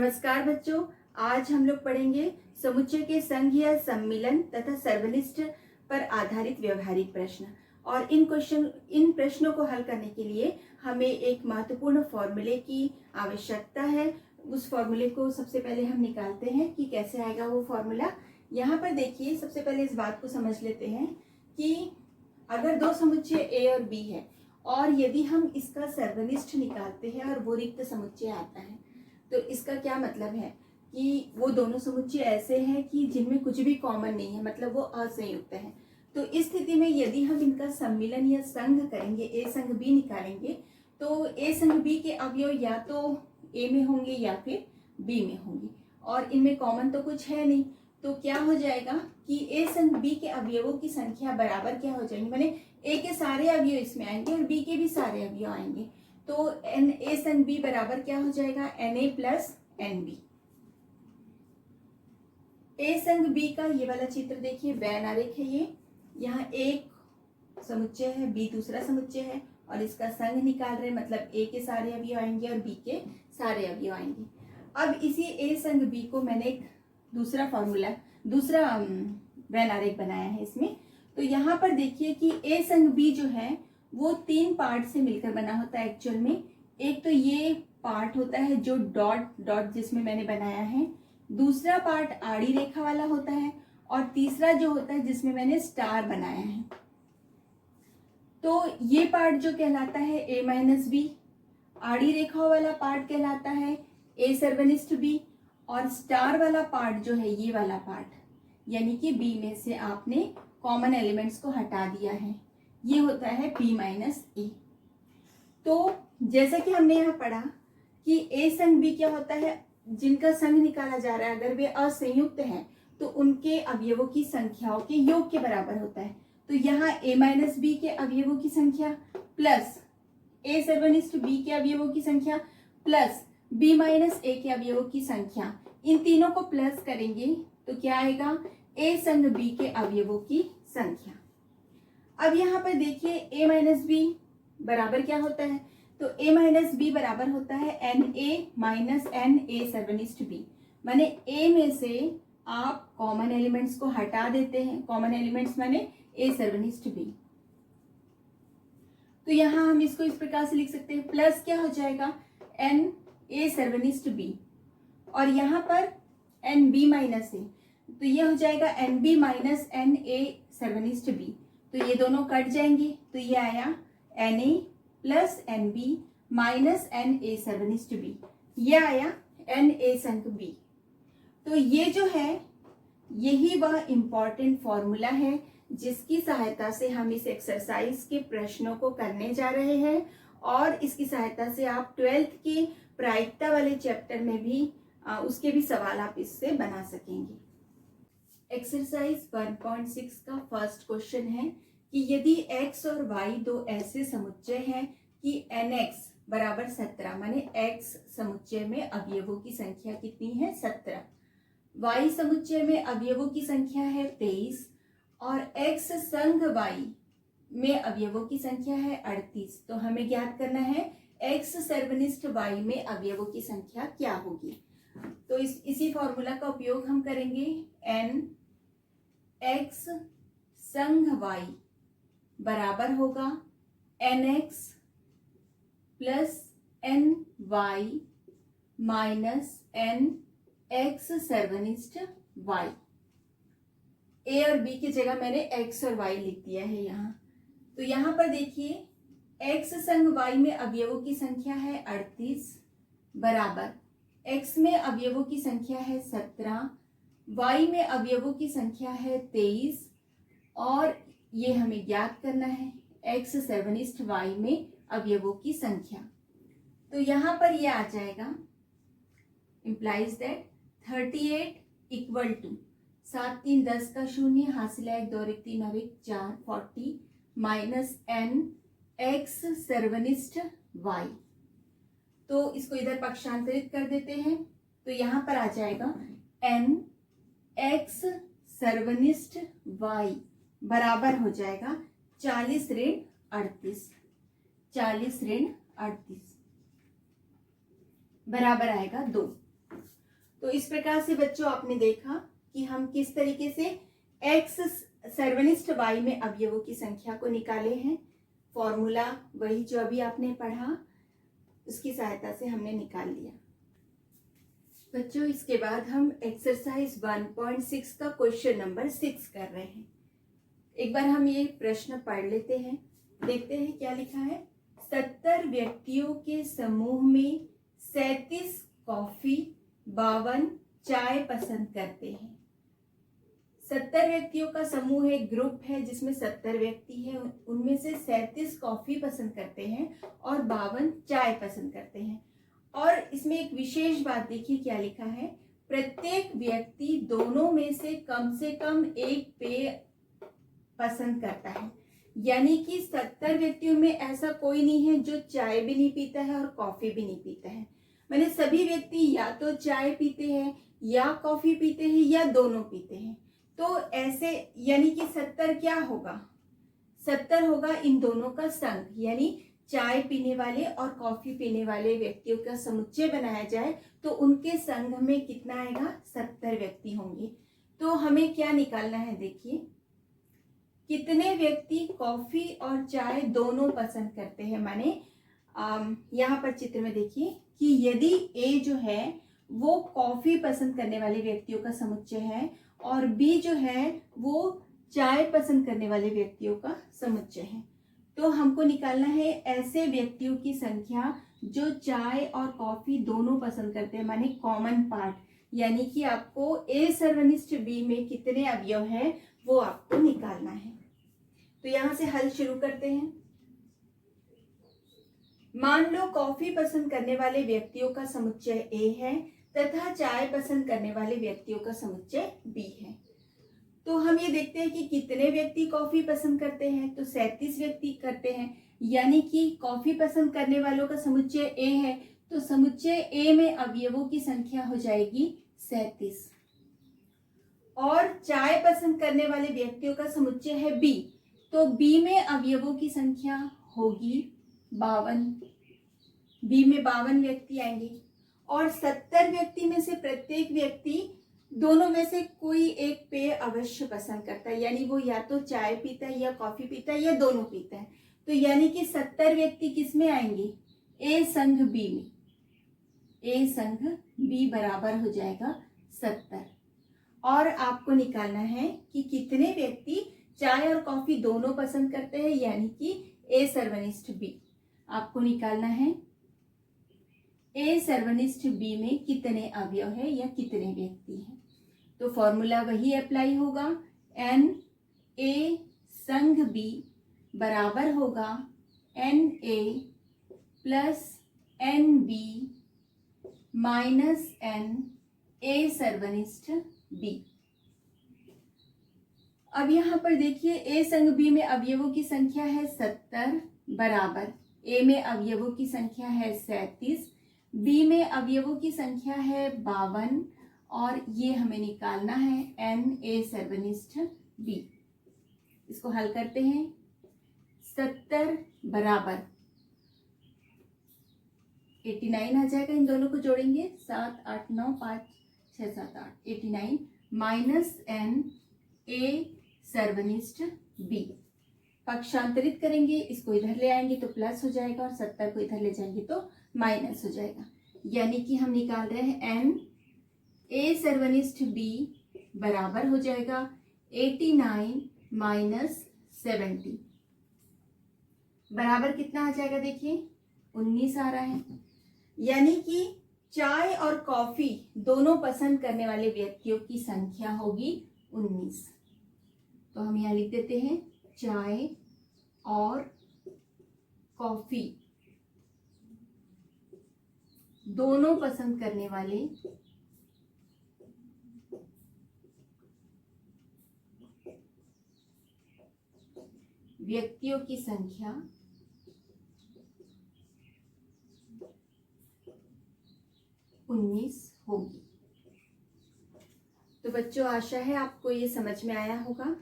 नमस्कार बच्चों, आज हम लोग पढ़ेंगे समुच्चय के संघ या सम्मिलन तथा सर्वनिष्ठ पर आधारित व्यवहारिक प्रश्न। और इन प्रश्नों को हल करने के लिए हमें एक महत्वपूर्ण फॉर्मूले की आवश्यकता है। उस फॉर्मूले को सबसे पहले हम निकालते हैं कि कैसे आएगा वो फॉर्मूला। यहाँ पर देखिए, सबसे पहले इस बात को समझ लेते हैं कि अगर दो समुच्चय ए और बी है और यदि हम इसका सर्वनिष्ठ निकालते हैं और वो रिक्त समुच्चय आता है, तो इसका क्या मतलब है कि वो दोनों समुच्चय ऐसे हैं कि जिनमें कुछ भी कॉमन नहीं है, मतलब वो असंयुक्त है। तो इस स्थिति में यदि हम इनका सम्मिलन या संघ करेंगे, ए संघ बी निकालेंगे, तो ए संघ बी के अवयव या तो ए में होंगे या फिर बी में होंगे, और इनमें कॉमन तो कुछ है नहीं। तो क्या हो जाएगा कि ए संघ बी के अवयवों की संख्या बराबर क्या हो जाएंगे, माने ए के सारे अवयव इसमें आएंगे और बी के भी सारे अवयव आएंगे। तो एन ए संघ बी बराबर क्या हो जाएगा, n A plus n B. A संघ बी का ये वाला चित्र देखिए, वैन आरेख है ये। यहाँ एक समुच्चय है, बी दूसरा समुच्चय है, और इसका संघ निकाल रहे हैं, मतलब ए के सारे अवयव आएंगे और बी के सारे अवयव आएंगे। अब इसी ए संघ बी को मैंने एक दूसरा वैन आरेख बनाया है इसमें। तो यहाँ पर देखिए कि ए संघ बी जो है वो तीन पार्ट से मिलकर बना होता है एक्चुअल में। एक तो ये पार्ट होता है जो डॉट डॉट जिसमें मैंने बनाया है, दूसरा पार्ट आड़ी रेखा वाला होता है, और तीसरा जो होता है जिसमें मैंने स्टार बनाया है। तो ये पार्ट जो कहलाता है ए माइनस बी, आड़ी रेखा वाला पार्ट कहलाता है ए सर्वनिष्ठ बी, और स्टार वाला पार्ट जो है ये वाला पार्ट, यानी कि बी में से आपने कॉमन एलिमेंट्स को हटा दिया है, ये होता है बी माइनस ए। तो जैसा कि हमने यहाँ पढ़ा कि ए संघ बी क्या होता है, जिनका संघ निकाला जा रहा है अगर वे असंयुक्त हैं तो उनके अवयवों की संख्याओं के योग के बराबर होता है। तो यहाँ ए माइनस बी के अवयवों की संख्या प्लस ए सर्वनिष्ठ बी के अवयवों की संख्या प्लस बी माइनस ए के अवयवों की संख्या, इन तीनों को प्लस करेंगे तो क्या आएगा, ए संघ बी के अवयवों की संख्या। अब यहाँ पर देखिए a माइनस बी बराबर क्या होता है, तो a माइनस बी बराबर होता है n A minus n A सर्वनिष्ठ बी। माने a में से आप कॉमन एलिमेंट्स को हटा देते हैं, कॉमन एलिमेंट्स माने a सर्वनिष्ठ b। तो यहाँ हम इसको इस प्रकार से लिख सकते हैं, प्लस क्या हो जाएगा एन ए सर्वनिष्ठ b, और यहाँ पर एन बी माइनस ए, तो ये हो जाएगा n B minus n A सर्वनिष्ठ बी। तो ये दोनों कट जाएंगे, तो ये आया n A plus n B minus n A सर्वनिष्ठ बी, ये आया एन ए संघ बी। तो ये जो है यही वह इम्पॉर्टेंट फॉर्मूला है जिसकी सहायता से हम इस एक्सरसाइज के प्रश्नों को करने जा रहे हैं, और इसकी सहायता से आप 12th के प्रायिकता वाले चैप्टर में भी उसके भी सवाल आप इससे बना सकेंगे। एक्सरसाइज 1.6 का फर्स्ट क्वेश्चन है कि यदि x और y दो ऐसे समुच्चय हैं कि nx बराबर 17, माने x समुच्चय में अवयवों की संख्या कितनी है 17, y समुच्चय में अवयवों की संख्या है 23, और x संघ y में अवयवों की संख्या है 38। तो हमें ज्ञात करना है x सर्वनिष्ठ y में अवयवों की संख्या क्या होगी। तो इसी फॉर्मूला का उपयोग हम करेंगे। n x संघ y बराबर होगा nx plus n Y minus n X सर्वनिष्ठ y। a और b की जगह मैंने x और y लिख दिया है यहाँ। तो यहाँ पर देखिए x संघ y में अवयवों की संख्या है 38 बराबर x में अवयवों की संख्या है 17, y में अवयवों की संख्या है 23, और ये हमें ज्ञात करना है x सर्वनिष्ठ y में अवयवों की संख्या। तो यहाँ पर ये आ जाएगा, इम्प्लाइज दैट 38 इक्वल टू 7 3 10 का शून्य, हासिल 1 2 1 3 और 1 4 40 माइनस एन एक्स सर्वनिष्ठ y। तो इसको इधर पक्षांतरित कर देते हैं, तो यहाँ पर आ जाएगा एन एक्स सर्वनिष्ठ y बराबर हो जाएगा 40 ऋण 38, 40 ऋण 38 बराबर आएगा 2। तो इस प्रकार से बच्चों आपने देखा कि हम किस तरीके से x सर्वनिष्ठ y में अवयवों की संख्या को निकाले हैं। फॉर्मूला वही जो अभी आपने पढ़ा, उसकी सहायता से हमने निकाल लिया। बच्चों इसके बाद हम एक्सरसाइज 1.6 का क्वेश्चन नंबर 6 कर रहे हैं। एक बार हम ये प्रश्न पढ़ लेते हैं, देखते हैं क्या लिखा है। 70 व्यक्तियों के समूह में 37 कॉफी 52 चाय पसंद करते हैं। 70 व्यक्तियों का समूह है, ग्रुप है जिसमें 70 व्यक्ति है, उनमें से 37 कॉफी पसंद करते हैं और 52 चाय पसंद करते हैं। और इसमें एक विशेष बात देखिए क्या लिखा है, प्रत्येक व्यक्ति दोनों में से कम एक पेय पसंद करता है। यानी कि 70 व्यक्तियों में ऐसा कोई नहीं है जो चाय भी नहीं पीता है और कॉफी भी नहीं पीता है। मैंने सभी व्यक्ति या तो चाय पीते हैं या कॉफी पीते हैं या दोनों पीते हैं। तो ऐसे यानी कि 70 क्या होगा, 70 होगा इन दोनों का संघ, यानी चाय पीने वाले और कॉफी पीने वाले व्यक्तियों का समुच्चय बनाया जाए तो उनके संघ में कितना आएगा, 70 व्यक्ति होंगे। तो हमें क्या निकालना है, देखिए कितने व्यक्ति कॉफी और चाय दोनों पसंद करते हैं। माने यहाँ पर चित्र में देखिए कि यदि ए जो है वो कॉफी पसंद करने वाले व्यक्तियों का समुच्चय है और बी जो है वो चाय पसंद करने वाले व्यक्तियों का समुच्चय है, तो हमको निकालना है ऐसे व्यक्तियों की संख्या जो चाय और कॉफी दोनों पसंद करते हैं, माने कॉमन पार्ट। यानी कि आपको ए सर्वनिष्ठ बी में कितने अवयव है वो आपको निकालना है। तो यहां से हल शुरू करते हैं। मान लो कॉफी पसंद करने वाले व्यक्तियों का समुच्चय ए है तथा चाय पसंद करने वाले व्यक्तियों का समुच्चय बी है। तो हम ये देखते हैं कि कितने व्यक्ति कॉफी पसंद करते हैं, तो 37 व्यक्ति करते हैं। यानी कि कॉफी पसंद करने वालों का समुच्चय ए है तो समुच्चय ए में अवयवों की संख्या हो जाएगी 37। और चाय पसंद करने वाले व्यक्तियों का समुच्चय है बी, तो बी में अवयवों की संख्या होगी 52। बी में 52 व्यक्ति आएंगे और 70 व्यक्ति में से प्रत्येक व्यक्ति दोनों में से कोई एक पेय अवश्य पसंद करता है, यानी वो या तो चाय पीता है या कॉफी पीता है या दोनों पीता है। तो यानी कि 70 व्यक्ति किस में आएंगे, ए संघ बी में। ए संघ बी बराबर हो जाएगा 70। और आपको निकालना है कि कितने व्यक्ति चाय और कॉफी दोनों पसंद करते हैं, यानी कि ए सर्वनिष्ठ बी। आपको निकालना है ए सर्वनिष्ठ बी में कितने अवयव है या कितने व्यक्ति हैं। तो फॉर्मूला वही अप्लाई होगा, एन ए संघ बी बराबर होगा n A plus n B minus n A सर्वनिष्ठ बी। अब यहाँ पर देखिए ए संघ बी में अवयवों की संख्या है 70 बराबर ए में अवयवों की संख्या है 37, बी में अवयवों की संख्या है 52 और ये हमें निकालना है एन ए सर्वनिष्ठ बी। इसको हल करते हैं। 70 बराबर 89 आ जाएगा, इन दोनों को जोड़ेंगे 7 8 9 5 6 7 8 89 माइनस एन ए सर्वनिष्ठ बी। पक्षांतरित करेंगे, इसको इधर ले आएंगे तो प्लस हो जाएगा और 70 को इधर ले जाएंगे तो माइनस हो जाएगा। यानी कि हम निकाल रहे हैं एन ए सर्वनिष्ठ बी बराबर हो जाएगा 89 माइनस 70 बराबर कितना आ जाएगा, देखिए 19 आ रहा है। यानी कि चाय और कॉफी दोनों पसंद करने वाले व्यक्तियों की संख्या होगी 19। तो हम यहाँ लिख देते हैं चाय और कॉफी दोनों पसंद करने वाले व्यक्तियों की संख्या 19 होगी। तो बच्चों आशा है आपको ये समझ में आया होगा।